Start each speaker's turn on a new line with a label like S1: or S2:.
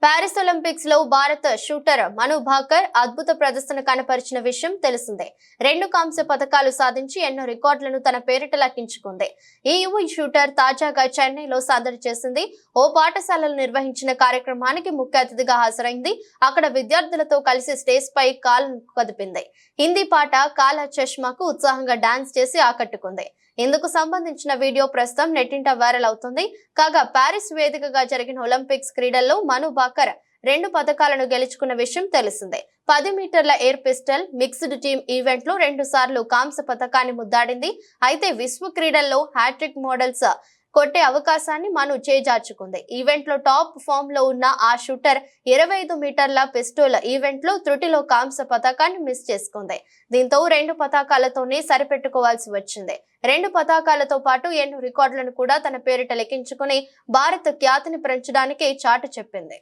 S1: Paris Olympics లో భారత shooter మను భాకర్ అద్భుత ప్రదర్శన కనపరిచిన విషయం తెలిసిందే. 2 కాంస్య పతకాలు సాధించి ఎన్నో రికార్డులను తన పేరిట లెక్కించుకుంది. ఈ యువ షూటర్ తాజాగా చెన్నైలో సందడి చేసింది. ఓ పాఠశాలలో నిర్వహించిన కార్యక్రమానికి ముఖ్య అతిథిగా హాజరైంది. అక్కడ విద్యార్థులతో కలిసి స్టేజ్ పై కాలు కదిపింది. హిందీ పాట కాలా చష్మాకు ఉత్సాహంగా డాన్స్ చేసి ఆకట్టుకుంది. ఇందుకు సంబంధించిన వీడియో ప్రస్తుతం నెట్టింట వైరల్ అవుతుంది. కాగా పారిస్ వేదికగా జరిగిన ఒలింపిక్స్ క్రీడల్లో మను భాకర్ 2 పతకాలను గెలుచుకున్న విషయం తెలిసిందే. 10 మీటర్ల air pistol mixed team event లో 2 సార్లు కాంస్య పతకాన్ని ముద్దాడింది. అయితే విశ్వ క్రీడల్లో హ్యాట్రిక్ మోడల్స్ కొట్టే అవకాశాన్ని మను చేజార్చుకుంది. ఈవెంట్ లో టాప్ ఫామ్ లో ఉన్న ఆ షూటర్ 25 మీటర్ల పిస్టల్ ఈవెంట్ లో త్రుటిలో కాంస్య పతకాన్ని మిస్ చేసుకుంది. దీంతో 2 పతకాలతోనే సరిపెట్టుకోవాల్సి వచ్చింది. 2 పతకాలతో పాటు ఎన్నో రికార్డులను కూడా తన పేరిట లెక్కించుకుని భారత ఖ్యాతిని పెంచడానికి చాటు చెప్పింది.